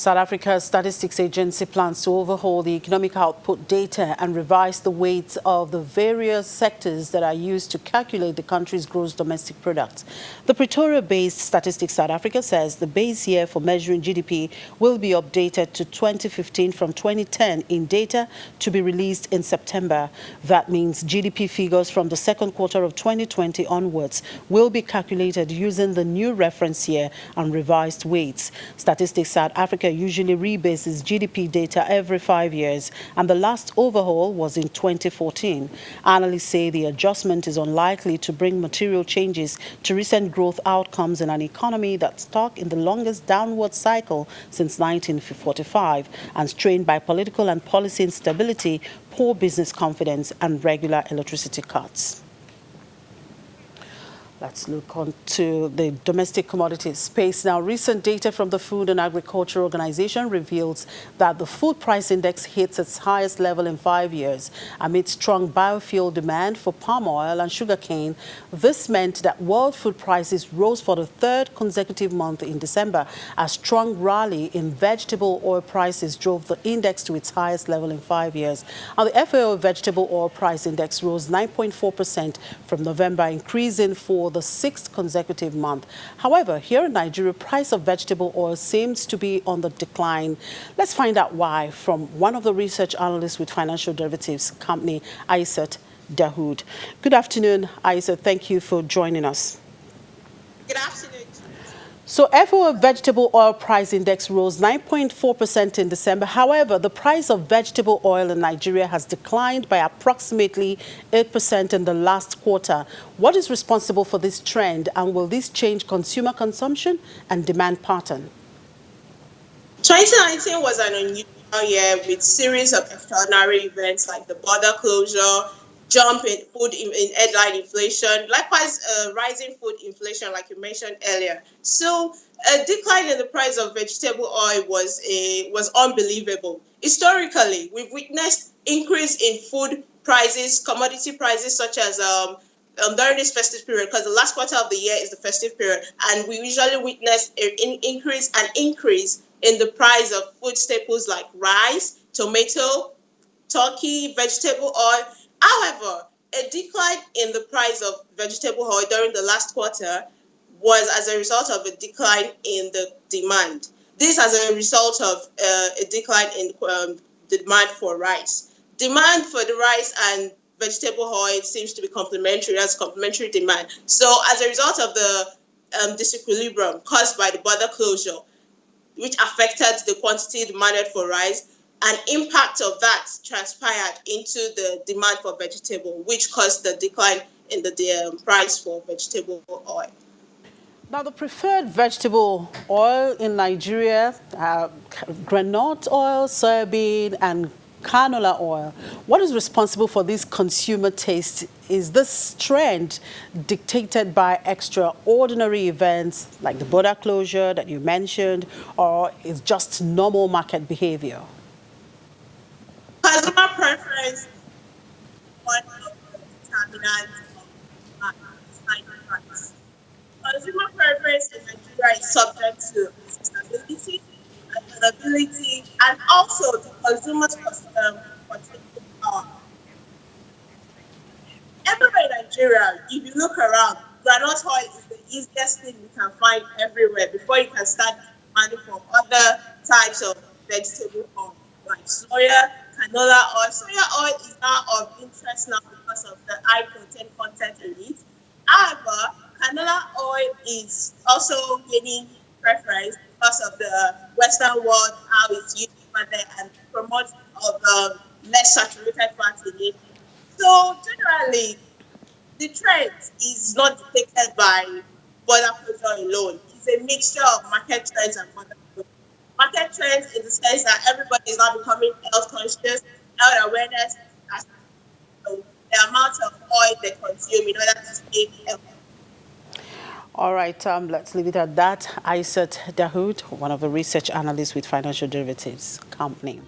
South Africa's statistics agency plans to overhaul the economic output data and revise the weights of the various sectors that are used to calculate the country's gross domestic product. The Pretoria-based Statistics South Africa says the base year for measuring GDP will be updated to 2015 from 2010 in data to be released in September. That means GDP figures from the second quarter of 2020 onwards will be calculated using the new reference year and revised weights. Statistics South Africa usually rebases GDP data every 5 years, and the last overhaul was in 2014. Analysts say the adjustment is unlikely to bring material changes to recent growth outcomes in an economy that's stuck in the longest downward cycle since 1945 and strained by political and policy instability, poor business confidence, and regular electricity cuts. Let's look on to the domestic commodities space now. Recent data from the Food and Agriculture Organization reveals that the food price index hits its highest level in 5 years amid strong biofuel demand for palm oil and sugarcane. This meant that world food prices rose for the third consecutive month in December. A strong rally in vegetable oil prices drove the index to its highest level in 5 years. And the FAO vegetable oil price index rose 9.4% from November, increasing for the sixth consecutive month. However, here in Nigeria, price of vegetable oil seems to be on the decline. Let's find out why from one of the research analysts with financial derivatives company, Aisat Dahoud. Good afternoon, Aisat. Thank you for joining us. Good afternoon. So FAO vegetable oil price index rose 9.4% in December. However, the price of vegetable oil in Nigeria has declined by approximately 8% in the last quarter. What is responsible for this trend, and will this change consumer consumption and demand pattern? 2019 was an unusual year with series of extraordinary events like the border closure, jump in food in headline inflation, likewise rising food inflation like you mentioned earlier. So a decline in the price of vegetable oil was unbelievable. Historically, we've witnessed increase in food prices, commodity prices such as during this festive period, because the last quarter of the year is the festive period, and we usually witness an increase in the price of food staples like rice, tomato, turkey, vegetable oil. However, a decline in the price of vegetable oil during the last quarter was as a result of a decline in the demand. This as a result of a decline in the demand for rice. Demand for the rice and vegetable oil seems to be complementary, as complementary demand. So as a result of the disequilibrium caused by the border closure, which affected the quantity demanded for rice, an impact of that transpired into the demand for vegetable, which caused the decline in the price for vegetable oil. Now, the preferred vegetable oil in Nigeria, granite oil, soybean, and canola oil. What is responsible for this consumer taste? Is this trend dictated by extraordinary events like the border closure that you mentioned, or is just normal market behavior? Consumer preference is one of the determinants of market price. Consumer preference in Nigeria is subject to stability, availability, and also the consumer's purchasing power. Everywhere in Nigeria, if you look around, granite oil is the easiest thing you can find everywhere before you can start demanding for other types of vegetable oil, like soya, canola oil. Soya oil is now of interest now because of the high protein content in it. However, canola oil is also gaining preference because of the Western world, how it's used over there, and promotes of less saturated fat in it. So generally, the trend is not dictated by border closure alone. It's a mixture of market trends and border closure. Market trends in the sense that everybody is now becoming health conscious, health awareness, as the amount of oil they consume in order to stay healthy. All right, let's leave it at that. Aisat Dahoud, one of the research analysts with Financial Derivatives Company.